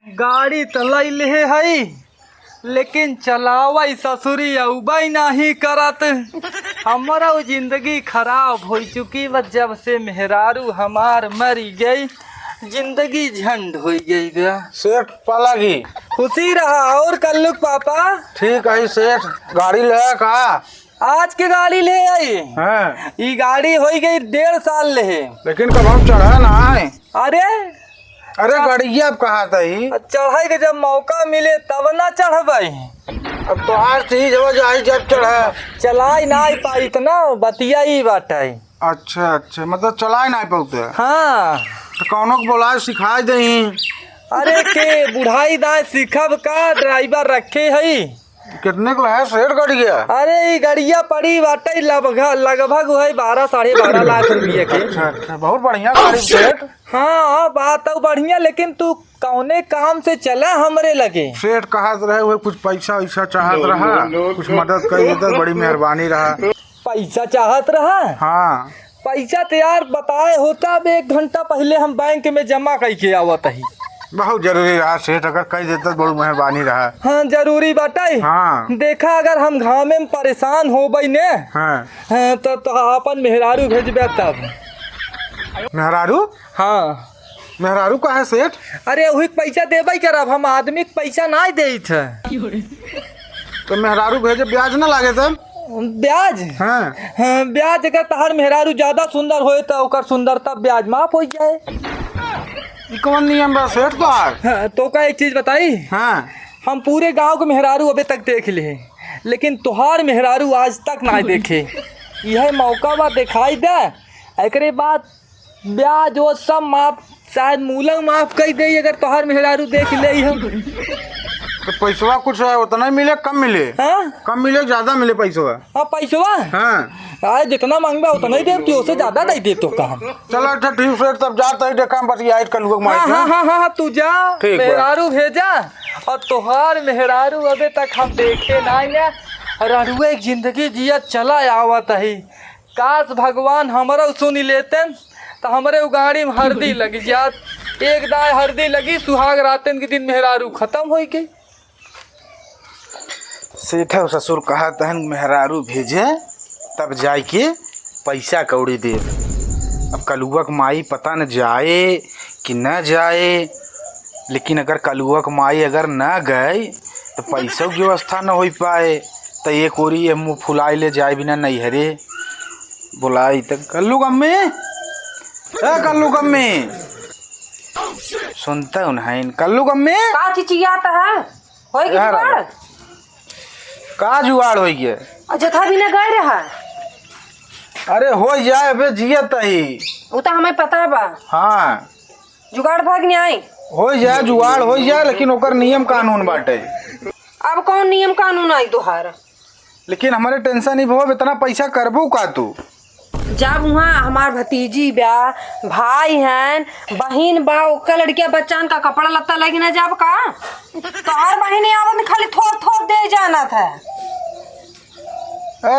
गाड़ी तो लैले हई लेकिन चलावई ससुरी अउबई नहीं करत। हमारा जिंदगी खराब हो चुकी बस जब से मेहरारू हमार मरी गई, जिंदगी झंड हो गई गया। सेठ पालागी खुशी रहा और कल्लुक पापा। ठीक है सेठ, गाड़ी ले का आज के गाड़ी ले आई है? ये गाड़ी हो गई 1.5 साल ले। लेकिन कब हम चढ़ा ना है? अरे गाड़ी अब कहा था ही चढ़ाई के जब मौका मिले तब ना चढ़बई। अब तो आज चीज हो जाए जब चढ़ा चलाई ना पाई इतना बतिया ही बाटे। अच्छा अच्छा, मतलब चलाए ना पाते। हाँ तो कौनो को बोला सिखाई दही। अरे के बुढ़ाई दाए सिखब का ड्राइवर रखे हई। कितने को है सेठ गाड़ी गया? अरे ये गड़िया पड़ी बाटे लगभग है 12-12.5 लाख रुपये के। अच्छा अच्छा, बहुत बढ़िया गाड़ी सेठ। हाँ बात तो बढ़िया, लेकिन तू कौने काम से चला हमरे लगे? सेठ कहत रहे हुए कुछ पैसा वैसा चाहत रहा, कुछ मदद कर देता, बड़ी मेहरबानी रहा। पैसा चाहत रहा? हाँ पैसा तो यार बताए होता अब 1 घंटा पहले हम बैंक में जमा करके आवत ही। बहुत जरूरी रहा सेठ, अगर कह देता बड़ी मेहरबानी रहा। हाँ जरूरी बाटे। हाँ देखा अगर हम घाव में परेशान हो बई ने हाँ तो अपन मेहरारू भेजबे तब। मेहरारू? हाँ मेहरारू का है सेठ? अरे वही पैसा देबे करब, हम आदमी के पैसा नहीं दे थे। तो मेहरारू भेजे ब्याज ना लागे तब? ब्याज? हाँ हाँ ब्याज अगर तहार मेहरारू ज्यादा सुंदर होए तो ओकर सुंदरता ब्याज माफ हो जाए। कौन नियम बा सेठ तो? हाँ, तो का एक चीज बताई। हाँ हम पूरे गांव के मेहरारू अबे तक देख ले, लेकिन तुहार मेहरारू आज तक नहीं देखे। यह मौका बा दिखाई दे, एकरे बाद ब्याज वो सब माफ, शायद मूलंग माफ कर दे अगर तुहार मेहरारू देख ले हम। तो पैसा कुछ है उतना ही मिले कम मिले? हाँ कम मिले ज्यादा मिले पैसा? हाँ पैसवा हाँ जितना मांगबा उतना ही देव, उससे ज्यादा नहीं दे तो काम। चलो अच्छा ठीक सेठ, तब जाता है देखा बतिया कर लोग। हाँ तू जा, ठीक मेहरारू भेजा। और तुहार मेहरारू अबे तक हम देखे ना, रड़ुए जिंदगी जिया चला आवत है। काश भगवान हमारा सुनी लेते तो हमारे गाड़ी में हल्दी लगी जात। एक दाए हल्दी लगी, सुहाग रातन के दिन मेहरारू खत्म हो गई। सेठ ससुर कहा तहन मेहरारू भेजे तब जाए के पैसा कौड़ी दे। अब कलुआ के माई पता न जाए कि न जाए, लेकिन अगर कलुआ के माई अगर न गए तो पैसों की व्यवस्था न हो पाए। तो ये कोरी मुँह फुलाई ले जाए बिना नैहरे बुलाई तक। कल्लू गम्मी, कल्लू गम्मी सुनता हूँ नहीं? कल्लू गम्मी का चिचियाता है? होई कि जुगाड़? का जुगाड़ हो गया? जथा भी न गए रहा। अरे हो जाए बे जियत ही। वो तो हमें पता बा। हाँ जुगाड़ भाग नहीं आई। हो जाए जुगाड़ हो जाए, लेकिन ओकर नियम कानून बाटे। अब कौन नियम कानून आई तुहार? लेकिन हमारे टेंशन नहीं हो, इतना पैसा करबू का तू? जब वहाँ हमार भतीजी बा, भाई हैं, बहन बा, ओका लड़किया बच्चान का कपड़ा लत्ता लगी ना जब का तो हर बहनी आवत खाली थोड़ थोड़ दे जाना था।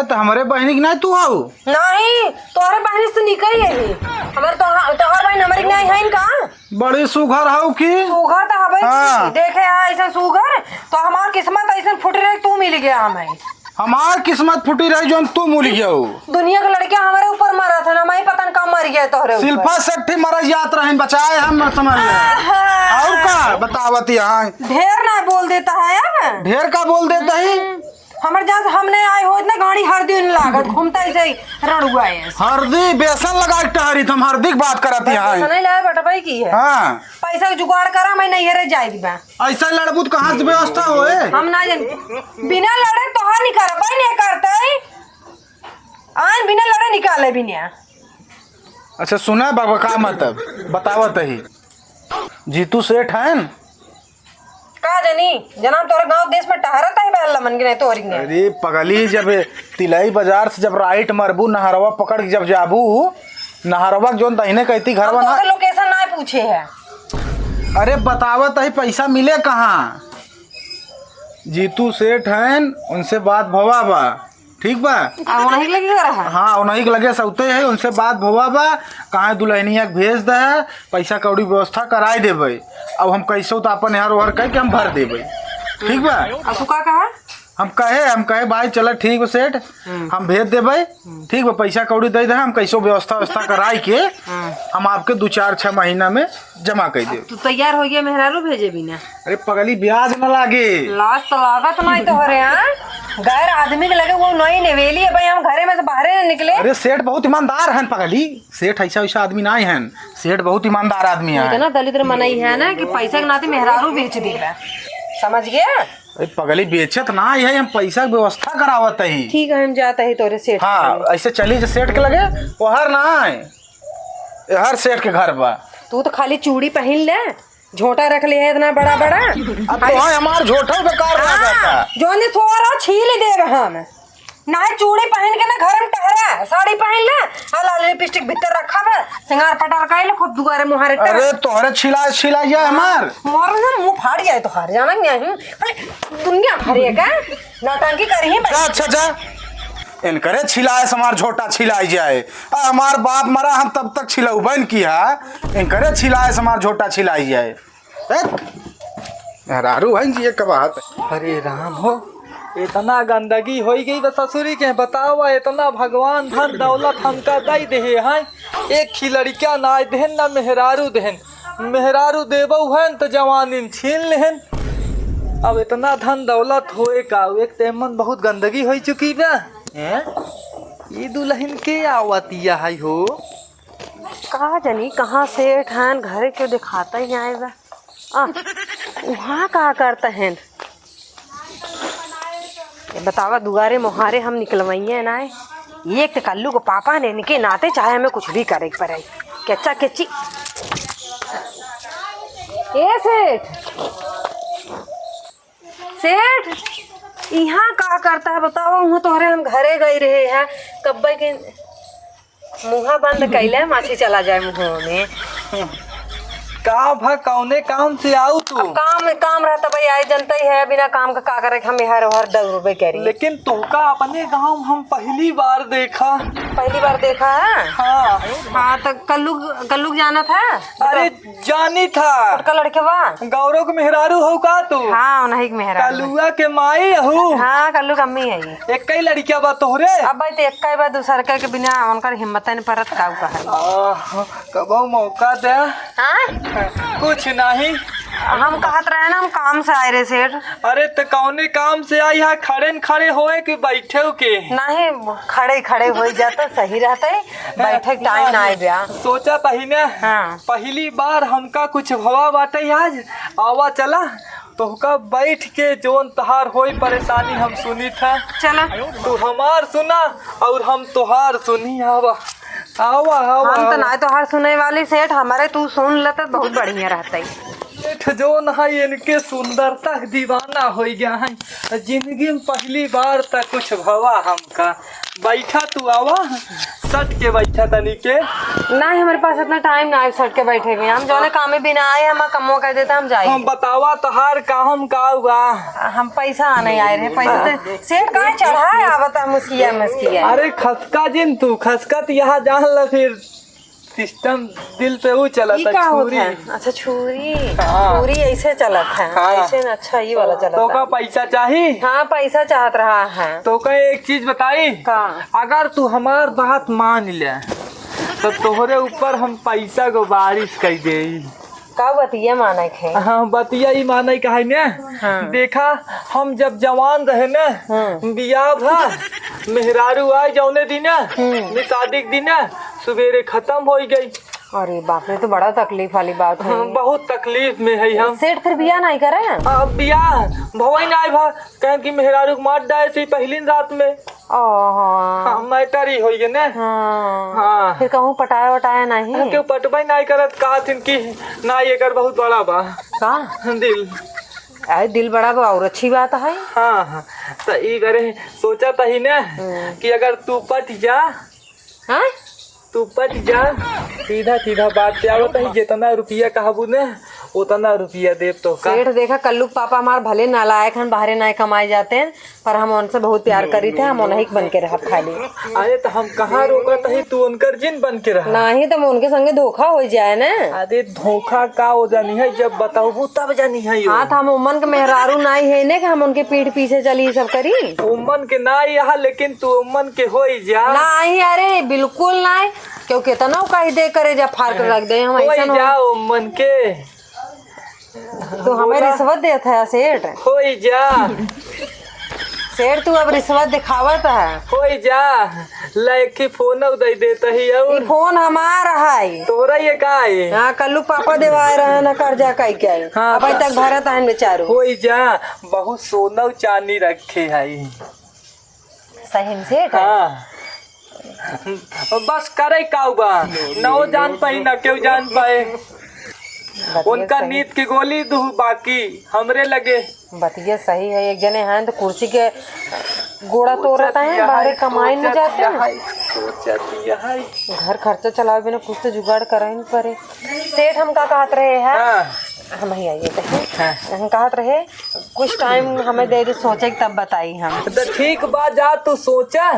तो हमारे बहनी की नहीं तू आओ? नहीं तोहरे बहनी से निकल यही हमारे तोहर बहन हमारी नहीं है इनका। बड़ी सुघर हो की सुघर तो हवे। हाँ। देखे ऐसा सुघर तो हमार किस्मत ऐसा फुट रही, तू मिल गया हमें। हमार किस्मत फुटी रही जो तू मुल गया। दुनिया के लड़के हमारे ऊपर मरा था ना, मैं पता नहीं कब मर गया तोहरे ऊपर। शिल्पा सेट्ठी मर जात रहे बचाए हम समझ ले। और का बतावत यहाँ ढेर ना बोल देता है यार। ढेर का बोल देता ही। हमारे जहाँ से हमने आए हो इतने गाड़ी हर दिन लागत घूमता ऐसे ही रणुआ है। हल्दी बेसन लगा टहरी तुम हल्दी की बात करती है? नहीं लाया बेटा भाई की है। हाँ पैसा का जुगाड़ करा, मैं नहीं हरे जाए दिबा। ऐसा लड़बूत कहाँ से व्यवस्था होए? हम ना जान बिना लड़े तो हाँ नहीं कर भाई नहीं करते आन बिना लड़े निकाले बिना। अच्छा सुना बाबा का मतलब बतावत ही। जीतू सेठ है का जानी जनाब तोरे गांव देश में टहरत है बेल्ला मन गिने तोरी ने। अरे पगली, जब तिलाई बाजार से जब राइट मरबू नहरवा पकड़ के जब जाबू नहरवा जोन तहीने कहती घरवा ना लोकेशन ना पूछे है। अरे बतावत है पैसा मिले कहाँ? जीतू सेठ हैं, उनसे बात भवा बा ठीक बा। अब नहीं लगे रहा। हाँ उन्हीं के लगे सौते है, उनसे बात भवा बा कहाँ दुल्हनिया के भेज दे, पैसा कौड़ी व्यवस्था कराई देवे। अब हम कैसे तो अपन यहाँ ओहर कह के हम भर देवे, ठीक बा। अब तू का कहा? हम कहे भाई चलो ठीक बा सेठ, हम भेज देवे, ठीक बा, पैसा कौड़ी दे दे, हम कैसो व्यवस्था कराई के हम आपके 2-4-6 महीना में जमा कर दे। तू तैयार हो गया मेहरारू भेजे बिना? अरे पगली ब्याज न लागे। लाज तो लागत नहीं तो हो रहे हैं, गैर आदमी के लगे वो नई नवेली है भाई, हम घरे में से बाहर नहीं निकले। अरे सेठ बहुत ईमानदार हैं पगली, सेठ ऐसा वैसा आदमी नहीं है, सेठ बहुत ईमानदार आदमी है। इतना दलिद्र मनाई है ना कि पैसा के नाते मेहरारू बेच दी है, समझ गया? अरे पगली बेचत ना है, हम पैसा की व्यवस्था करावत है। ठीक है हम जाते ही तोरे सेठ। हाँ ऐसे चली जो सेठ के लगे वो हर ना है, हर सेठ के घर बा। तू तो खाली चूड़ी पहन ले, झोटा रख ले है इतना बड़ा बड़ा। अब तो हाँ हमार झोटा बेकार रह जाता। जो ने थोड़ा छील देगा हम ना, चूड़ी पहन के ना घर में टहरा, साड़ी पहन ले, लाल लिपस्टिक भीतर रखा है, सिंगार पटार कर ले, खुद दुआरे मुहारे। अरे तोहरे छिला जाए हमार मोर ना मुंह फाड़ जाए तो हार जाना नहीं, दुनिया भरे का नौटंकी करी है। अच्छा इनकरे छिलाए हमार झोटा छिलाई जाए, हमार बाप मरा हम तब तक छिलौबन किया, इनकरे छिलाए हमार झोटा छिलाई जाए। रारू है जी एक बात। अरे राम हो, इतना गंदगी हो गई बस ससुरी के, बताओ इतना भगवान धन दौलत हमका दई दे हैं, एक ही लड़किया ना देहन ना मेहरारू देहन, मेहरारू देबो हैं तो जवानी छीन लेहन। अब इतना धन दौलत होए का, एक तेमन बहुत गंदगी हो चुकी बा। ये दुल्हन के आवतिया है हो, कहा जानी कहाँ सेठ हैं, घरे क्यों दिखाता ही आएगा, वहाँ कहा करते हैं। बतावा दुआरे मुहारे हम निकलवाइए ना, एक तो कल्लू को पापा ने इनके नाते चाहे हमें कुछ भी करे पर कच्चा कच्ची। ए सेठ, सेठ यहाँ का करता है बताओ? वहाँ तोहरे हम घरे गए रहे हैं, कब के मुँह बंद कैले माछी चला जाए मुँह में। का भा कौने काम से आऊ तू? काम रहता भाई, आए जनता ही है, बिना काम का करे हम हर हर 10 रुपए करी। लेकिन तोका अपने गांव हम पहली बार देखा। पहली बार देखा है? हाँ तो कल्लू जाना था। अरे जानी था, का लड़के बा गौरव के मेहरारू हो का तू? हाँ नहीं के मेहरारू, कल्लुआ के माई हूँ। हाँ कल्लू का अम्मी है। एक ही लड़किया बा तोहरे? अब भाई तो एक बार दूसर के बिना उनका हिम्मत नहीं परत का कबो मौका दे। हाँ कुछ नहीं, हम कहत रहे ना हम काम से आए रहे सेठ। अरे तो कौने काम से आई है? खड़े न खड़े होए कि बैठे हो के? नहीं खड़े खड़े हो जाता सही रहता है, बैठे टाइम ना आए गया। सोचा तही ने। हाँ। पहली बार हमका कुछ भवा बाटे आज, आवा चला तोहका बैठ के जोन तहार होई परेशानी हम सुनी था। चला तू हमार सुना और हम तुहार सुनी। आवा आवा आवा। हम तो ना तो हर सुने वाली सेठ, हमारे तू सुन लेता बहुत बढ़िया रहता है। सेठ जो ना इनके सुंदरता दीवाना हो गया है, जिंदगी में पहली बार तक कुछ भवा हमका। बैठा तू, आवा सट के बैठा तनी के। नहीं हमारे पास इतना टाइम ना है सट के बैठे हुए, हम जो है काम में बिना आए हम कमो कर देता हम जाए। हम बतावा तहार काम का हुआ? हम पैसा नहीं आए रहे, पैसा तो सेठ कहाँ चढ़ा है आवता मुस्किया। अरे खसका जिन तू, खसका तो यहाँ जान ल, फिर सिस्टम दिल पे वो चला था छुरी। अच्छा छुरी। हाँ। छुरी ऐसे चलत है। हाँ। ऐसे ना अच्छा ये वाला चलता। तो का पैसा चाहिए? हाँ पैसा चाहत रहा है। तो का एक चीज बताई, अगर तू हमार बात मान ले तो तोहरे ऊपर हम पैसा को बारिश कर दे। का बतिया माने खे? हाँ बतिया ही माने का है ना। हाँ। देखा हम जब जवान रहे ना, बियाह भा मेहरारू आए जौने दिन शादी के दिन सवेरे खत्म हो गई। अरे बाप रे, तो बड़ा तकलीफ वाली बात है। बहुत तकलीफ में है हम। सेठ फिर बियाह नहीं करे? अब बियाह भवई नहीं भा, कहें कि मेहरारू मार डाले थी पहली रात में। मैटर ही हो गए ना। हाँ। फिर कहूँ पटाया वटाया नहीं? क्यों पटवाई नहीं करत, कहा थी कि ना ये कर बहुत बड़ा बा का दिल। अरे दिल बड़ा बा और अच्छी बात है। हाँ हाँ तो ये करे सोचा था ही ना कि अगर तू पट जा। हाँ तू पट जा, सीधा सीधा बात पे आवत है, जितना रुपया कहबू ने उतना रुपया देव तो का। सेठ देखा कल्लू के पापा हमारे भले नालायक हैं, बाहरे ना कमाए जाते हैं, पर हम उनसे बहुत प्यार करी थे, हम उन्हीं के बन के रहा खाली। अरे तो हम कहाँ रोकत ही, तू उनकर जिन बन के रहा। नहीं तो उनके संगे धोखा हो जाए ना। अरे धोखा का हो जानी है, जब बताऊ तब जानी है। हाँ तो हम उमन के मेहरारू नहीं है ने कि हम उनके पीठ पीछे चली ये सब करी। उमन के ना यहाँ, लेकिन तू उमन के हो जा। नहीं अरे बिल्कुल नहीं, क्यों कितना कही दे करे जब फाड़ रख दे हम ऐसा जा उमन के। तो हमें रिश्वत देता है सेठ। हो जा सेठ, तू अब रिश्वत दिखावत है। हो जा लड़की फोन दे देता ही। ये फोन हमारा है, तोरा ये का है? हाँ कल्लू पापा देवाए रहे ना कर्जा कई के। हाँ, अब तक भरत है बेचारो। हो जा बहुत सोना चांदी रखे है। सही सेठ है। हाँ बस करे काउबा न जान पाई न क्यों जान पाए। उनका नींद की गोली दू, बाकी हमरे लगे। बतिया सही है। एक जने हैं तो कुर्सी के गोड़ा तोड़ता है, बाहर कमाई नहीं जाते हैं। घर खर्चा चलावे बिना कुछ तो जुगाड़ करे नहीं पड़े। सेठ हम का कहत रहे हैं, हम ही आइए कहीं हम कहत रहे कुछ टाइम हमें दे दे, सोचे तब बताई हम। तो ठीक बात, जा तू सोचा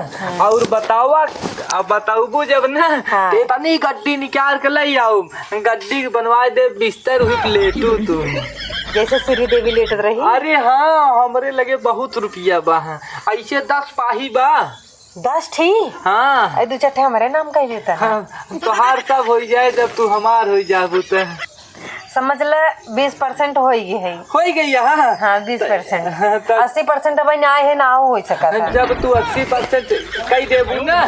और बतावा। अब बताऊबू जब ना ते तनी गड्डी निकाल के ले आओ, गड्डी बनवा दे, बिस्तर हुई लेटू तू जैसे श्री देवी लेटत रही। अरे हाँ हमरे लगे बहुत रुपया बा, ऐसे 10 पाही बा। 10 ठीक। हाँ दो चट्टे हमारे नाम कह देता है। हाँ तोहार सब हो जाए जब तू हमार हो जाबू तो समझ ले 20% हो गई है। हो गई। हाँ हाँ 20%। 80% अब ना है ना हो सकता। जब तू 80% कही देबू ना,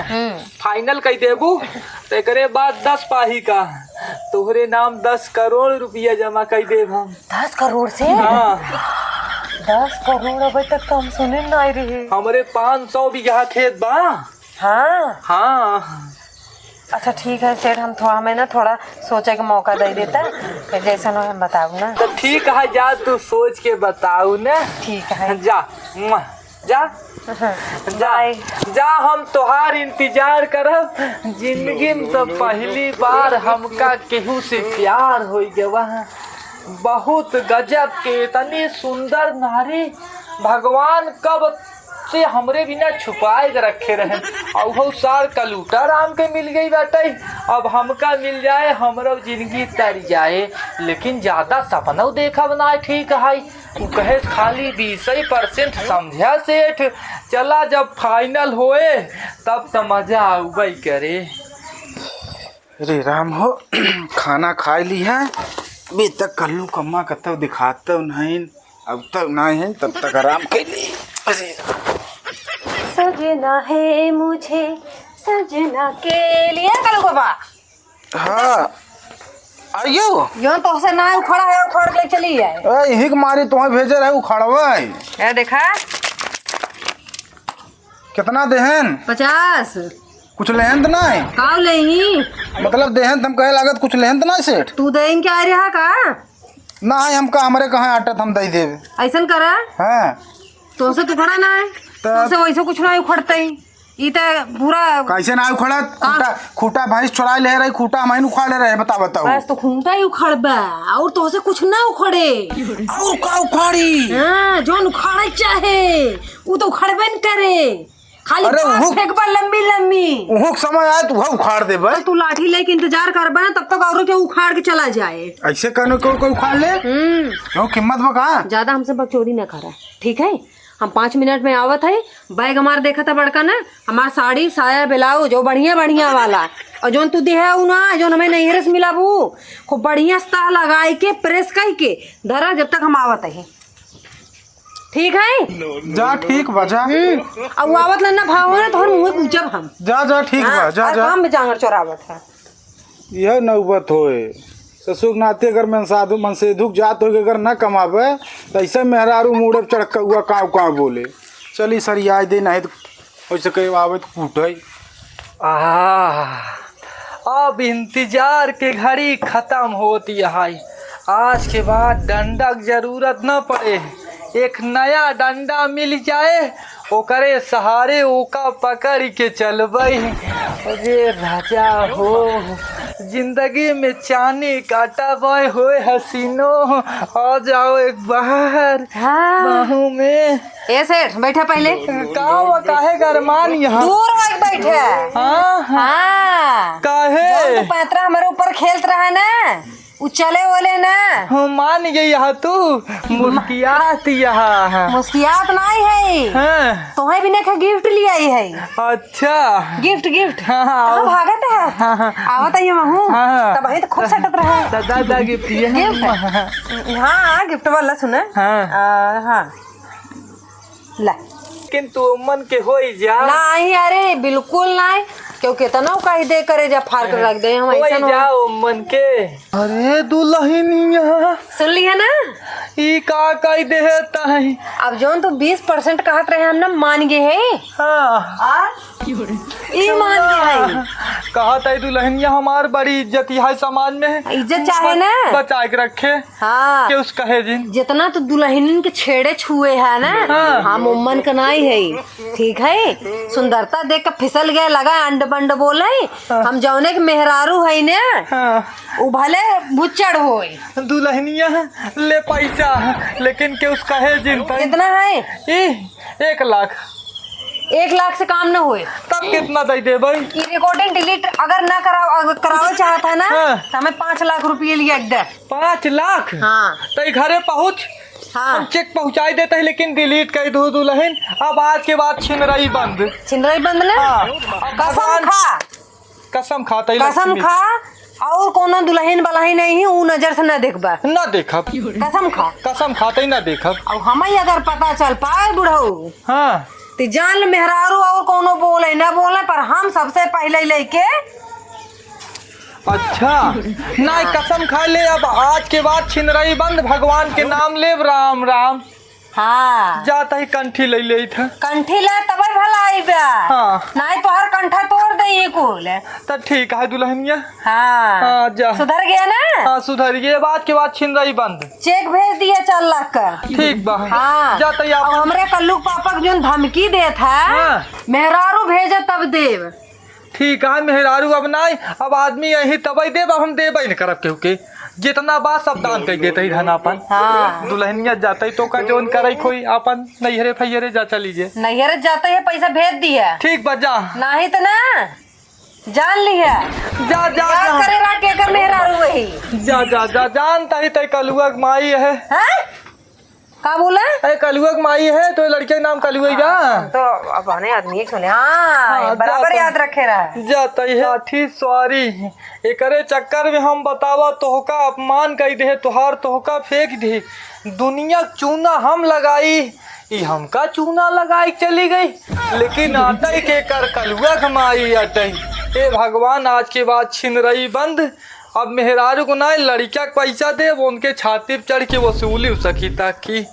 फाइनल कही देबू, तो एक बाद 10 पाही का तोहरे नाम 10 करोड़ रुपया जमा कर देब हम। 10 करोड़ से? हाँ 10 करोड़ अभी तक तो हम सुने नहीं रहे। हमारे 500 बीघा खेत बा। हाँ हाँ अच्छा ठीक है सेठ, हम थोड़ा हमें ना थोड़ा सोचे का मौका दे देता, फिर जैसा ना हम बताऊ ना। तो ठीक है, जा तू सोच के बताऊ ना। ठीक है जा जा बाय। जा हम तोहार इंतजार करब। जिंदगी में तो पहली बार हमका केहू से प्यार हो गया। बहुत गजब के इतनी सुंदर नारी भगवान कब से हमरे बिना छुपाए के रखे रहे। और सार कलूटा राम के मिल गई बाटे, अब हमका मिल जाए हमरो जिंदगी तर जाए। लेकिन ज्यादा सपना देखा बनाए ठीक है। वो कहे खाली 20% समझा सेठ। चला जब फाइनल होए तब तो मजा आउबे करे। अरे राम हो खाना खा ली है, अभी तक कल्लू कम्मा कतौ दिखाता नहीं, अब तक नहीं है तब तक आराम कर ली। सजना है मुझे सजना के लिए कल को बा। हाँ आइयो यो तो से ना उखड़ा है, उखड़ के चली जाए। यही के मारी तुम्हें भेजे रहे उखाड़वा। ये देखा कितना देहन? 50। कुछ लेहन तो नहीं? काव लेही मतलब देहन तुम कहे लागत कुछ लेहन तो नहीं सेठ? तू दें क्या रहा का ना हमका हमारे कहाँ आटत हम दे देवे। ऐसन करा हाँ तो से उखड़ा ना है, तो से वैसे कुछ ना उखड़ते ही। ई तो पूरा कैसे ना उखड़त? खूटा भैंस चुरा ले रही, खूटा हम उखाड़ ले रहे। बताओ बस तो खूंटा ही उखड़बा और तो से कुछ ना उखड़े। और का उखाड़ी? हाँ जोन उखाड़े चाहे वो तो उखड़बे न करे, खाली फेंकबा लंबी लंबी। वो समय आए तो उखाड़ दे भाई। तू लाठी लेके इंतजार करबा ना, तब तक और के उखाड़ के चला जाए। ऐसे कहने को कोई उखाड़ ले? क्यों कीमत बका? ज्यादा हमसे बकचोदी न करा ठीक है। हम 5 मिनट में आवत है। बैग हमार देखा था बड़का ना, हमार साड़ी साया ब्लाउज जो बढ़िया बढ़िया वाला, और जो तू दे ना जो हमें नहीं रस मिला वो खूब बढ़िया स्टाह लगाए के प्रेस कर के धरा जब तक हम आवत है। ठीक है जा ठीक बजा। अब वो आवत ना भाव ना तो मुँह पूछब हम। जा जा ठीक बा जा जा। काम में जांगर चोरावत है। यह नौबत होए ससुर नाते अगर मन से दुख जात हो अगर न कमावे तो ऐसे मेहरारू मुड़े चढ़ हुआ काव काव बोले। चली सर याद दे नहीं तो वैसे कहीं आवे तो कूटे। अब इंतजार के घड़ी खत्म होती है। आज के बाद डंडा की जरूरत न पड़े, एक नया डंडा मिल जाए ओकरे सहारे ओका पकड़ के चलबई। अरे राजा हो जिंदगी में चानी काटा बॉय होए हसीनो, आ जाओ एक बार हाँ। बाहों में। ए सेठ बैठे पहले, काहे गरमान यहाँ? दूर होके बैठे। हाँ हाँ काहे? जो तो पैतरा हमारे ऊपर खेलत रहा ना, उ चले बोले ना। हम मान गई यहाँ तू मुस्कियात यहाँ। मुस्कियात नहीं है, हाँ। तुम्हें भी नहीं गिफ्ट ले आई है। अच्छा गिफ्ट गिफ्ट हाँ, कहाँ भागत है? हाँ। आवत है महू हाँ। तब वही तो खूब सटत रहा है। दादा गिफ्ट ये गिफ्ट हाँ गिफ्ट वाला सुना। हाँ। हाँ ला किंतु मन के हो जा नहीं, अरे बिल्कुल नहीं, क्योंकि तना कही दे करे जब फाड़ कर रख दे हम ऐसा हो जाओ मन के। अरे दुल्हनिया सुन ली है ना, ई का कह दे ताई। अब जोन तो 20% कहत रहे हम ना मान गए है। हाँ ई मान गए है। कहा ताई दुल्हनिया हमार बड़ी इज्जत है समाज में, इज्जत चाहे ना बचा के रखे हाँ। के उस कहे जिन जितना तो दुल्हन के छेड़े छुए है ना हाँ। हम उम्मन का नहीं है, ठीक है। सुंदरता देख के फिसल गए, लगा अंड बंड बोले हम जौने के मेहरारू है ना हाँ। उ भले बुच्चड़ होए। दुल्हनिया ले पैसा लेकिन के उस कहे जिन ताई। कितना है? 1 लाख। 1 लाख से काम न हुए तब कितना दे दे भाई? ये रिकॉर्डिंग डिलीट अगर ना करावे चाहता है ना हाँ। तो हमें 5 लाख रुपये लिया एकदम। 5 लाख? हाँ तो घरे पहुँच हाँ हम चेक पहुँचाई देते हैं लेकिन डिलीट कर दो दुल्हन। अब आज के बाद छिनरई बंद। छिनरई बंद ना। हाँ। कसम खा, कसम खाता कसम खा और कोनो दुल्हन बलाही नहीं है उ नजर से न देखबा। ना देखब। कसम खा, कसम खाते ही ना देखब। और हमें अगर पता चल पाए बुढ़ऊ हाँ तो जान ले मेहरारू और कोनो बोले न बोले पर हम सबसे पहले लेके। अच्छा नहीं कसम खा ले, अब आज के बाद छिनरई बंद। भगवान के नाम ले राम राम। हाँ जाता ही कंठी ले ले था। कंठी ले तब भला आई बा। हाँ। नहीं तो हर कंठा तोड़ दे कुल। तो ठीक है दुल्हनिया। हाँ हाँ जा। सुधर गया ना। हाँ सुधर गए। बाद के बाद छिनरई बंद। चेक भेज दिया 4 लाख का। ठीक बा। हाँ जाता ही और हमरे कल्लू पापा के जो धमकी दे था हाँ। मेहरारू भेजा तब देव। ठीक है मेहरारू अब नहीं, अब आदमी यही तबई देब। अब हम देबई न करब केहू के। जितना बात सब दान कर देते ही धन अपन। हाँ दुल्हनिया जाता ही तो का जोन करे कोई अपन नैहरे फैहरे जा चलीजे। नैहर जाते है पैसा भेज दिया। ठीक बा जा। नहीं तो ना जान लिया जा जा क्या जा करेगा टेकर मेहरारू वही। जा जा जा जानता ही तय कलुआ के माई है। हाँ? का बोला? अरे कलुआ के माई है तो लड़के का नाम कलुआ ही जा। तो अब आने आदमी एक सुने हाँ बराबर जाता- याद रखे रहा। जाता ही है ठीक सॉरी। एकरे चक्कर में हम बतावा तोहका अपमान कर दे, तुहार तोहका फेंक दे। दुनिया चूना हम लगाई, ई हमका चूना लगाई चली गई। लेकिन आटई के कर कलुआ कमाई अटई। ए भगवान आज के बाद छिनरई बंद। अब मेहरारू को ना लड़का पैसा दे वो उनके छाती पर चढ़ के वसूली सकी ताकि